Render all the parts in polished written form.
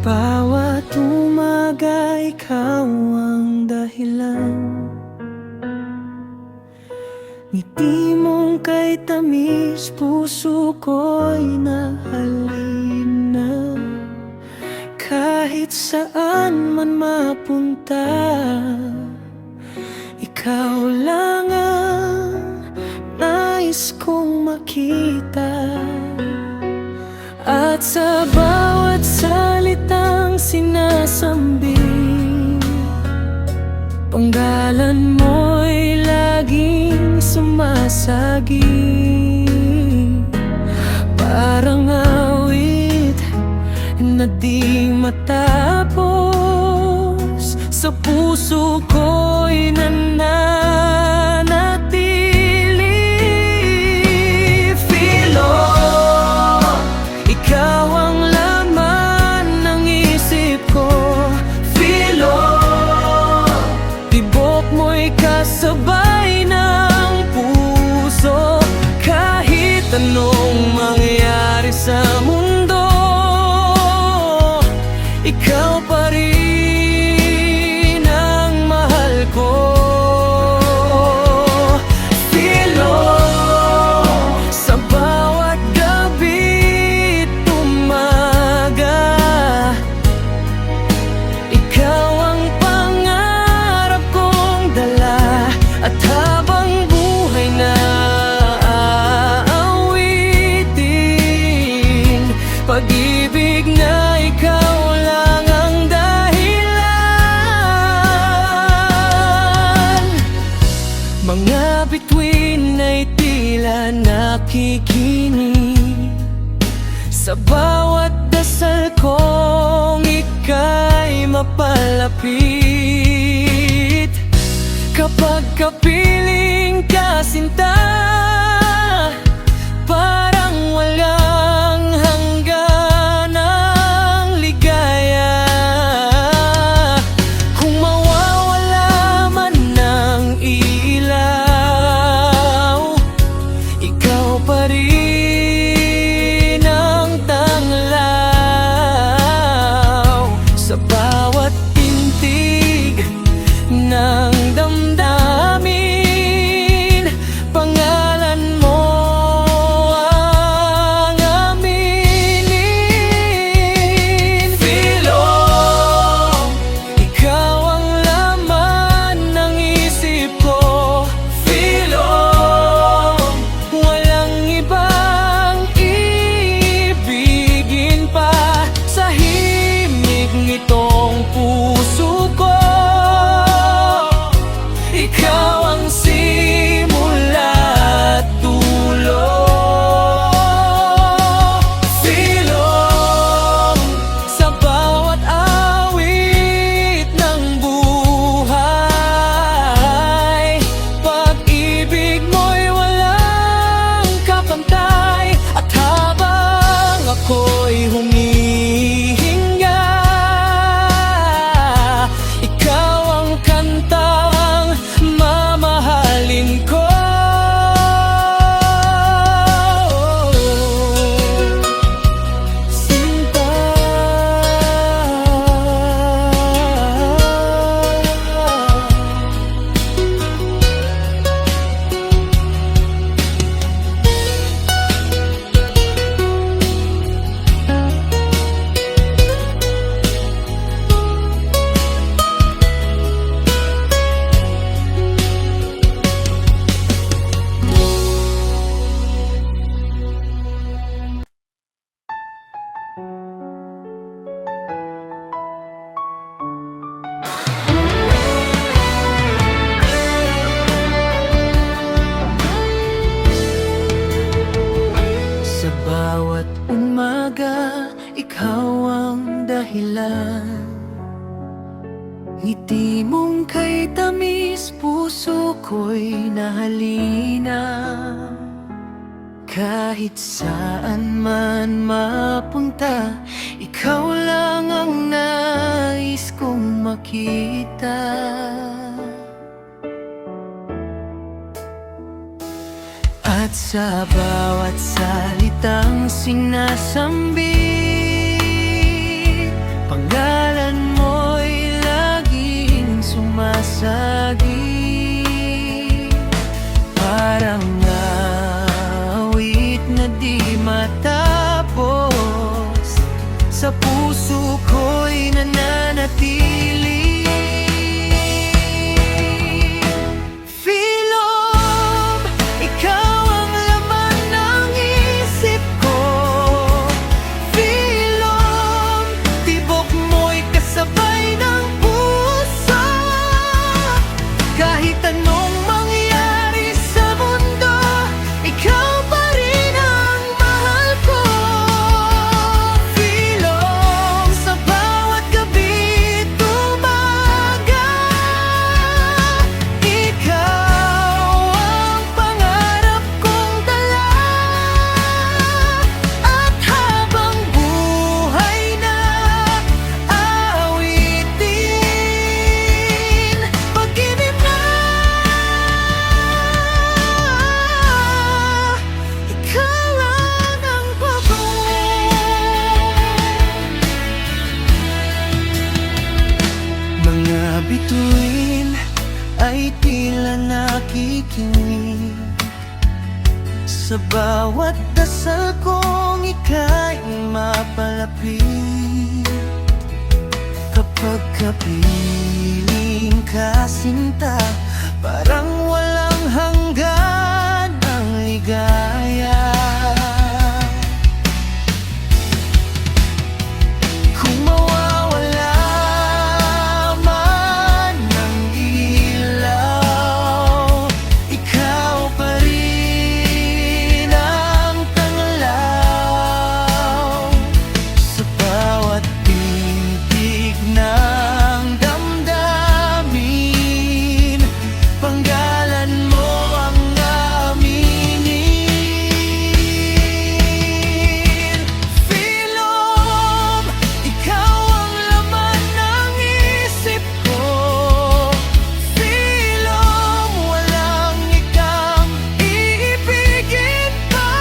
bawat umaga, ikaw ang dahilan. Ngiti mong kay tamis, puso ko'y nahalina. Kahit saan man mapunta, ikaw lang ang nais kong makita. At sa bawat salitang sinasambit, panggalan mo'y laging sumasagi. Parang awit na di matapos, sa puso ko'y nananatili. Filo, ikaw ang laman ng isip ko. Filo, tibok mo'y kasabay ng puso. Kahit anong mangyari sa mundo, ikaw pa rin ang mahal ko. Filo, sa bawat gabi't umaga, ikaw ang pangarap kong dala. At habang buhay na aawitin, pag-ibig na ikaw lang ang dahilan. Mga bituin ay tila nakikinig sa bawat dasal kong ika'y mapalapit. Kapag kapiling ka, sinta, parang walang hangganang ligaya. Kung mawawala man ng ilaw, ikaw pa rin ang tanglaw. Sa bawat tintig ng damdamin, pangalan mo ang aminin. Filo, ikaw ang laman ng isip ko. Filo, walang ibang ibigin pa sa himig nitong puso ko. Ikaw ang simula at dulo. Filo, sa bawat awit ng buhay, pag-ibig mo'y walang kapantay. At habang ako'y humihinga, ikaw ang kantang mamahalin ko. Sinta, sa bawat umaga, ikaw ang dahilan. Ngiti mong kay tamis, puso ko'y nahalina. Kahit saan man mapunta, ikaw lang ang nais kong makita. At sa bawat salitang sinasambit, Pangalan mo'y laging sumasagi, parang awit na di matapos, sa puso ko'y nananatili. Philom, ikaw ang laman ng isip ko. Philom, tibok mo'y kasabay ng puso. Kahit anong mangyari sa mundo, ikaw pa rin ang mahal ko. Philom, sa bawat gabi at umaga, ikaw ang pangarap kong dala. At habang buhay na awitin, pag-ibig na, ikaw lang ang mga bituin ay tila nakikinig sa bawat dasal kong ika'y mapalapit. Kapag kapiling ka, sinta, parang walang hanggan ang ligaya. Kung mawawala man ng ilaw, ikaw pa rin ang tanglaw. Sa bawat titig ng damdamin, panggalan mo ang aminin. Philom, ikaw ang laman ng isip ko. Philom, walang ikang iibigin pa.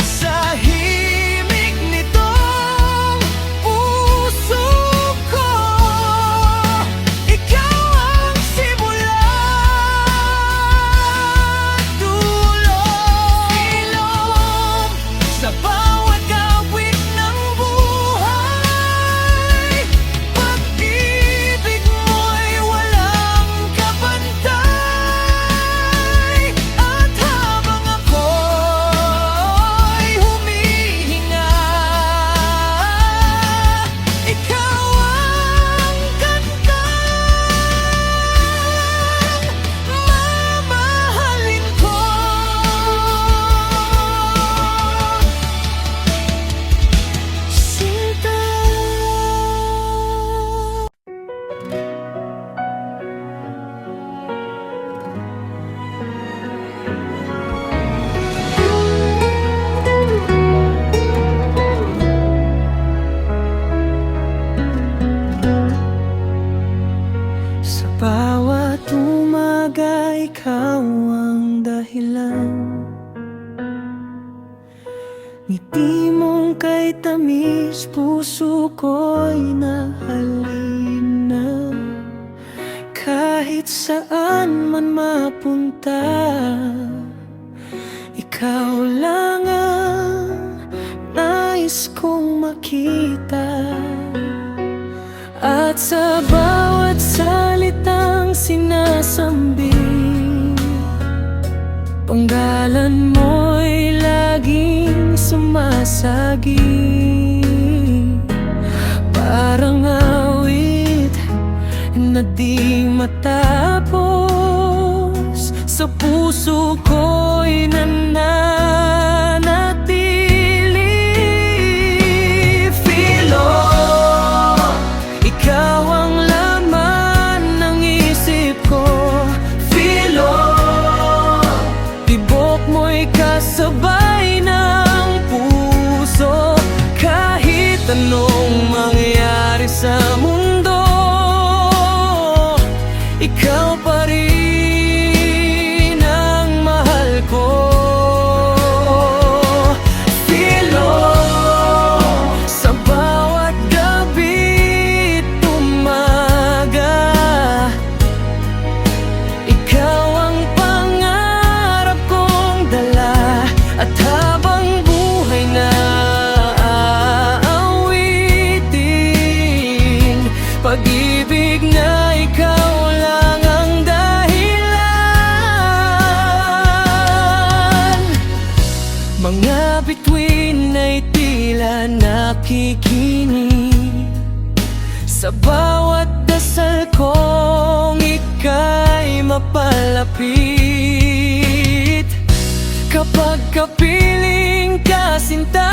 Sa himig nitong puso ko, ikaw ang simula at dulo. Philom, sa bawat awit ng buhay, pag-ibig mo'y walang kapantay. At habang ako'y humihinga, ikaw ang kantang mamahalin ko. Sinta. Sa bawat umaga, ikaw ang dahilan. Ngiti mong kay tamis, puso ko'y nahalina. Kahit saan man mapunta, ikaw lang ang nais kong makita. At sa bawat salitang sinasambit, panggalan mo'y laging sumasagi, parang awit na di matapos, sa puso ko'y nananatili. Philom, ikaw ang laman ng isip ko. Philom, tibok mo'y kasabay ng puso. Kahit anong mangyari sa mundo, ikaw pa rin ang mahal ko. Philom, sa bawat ka nakikinig sa bawat dasal kong ika'y mapalapit. Kapag kapiling ka sinta,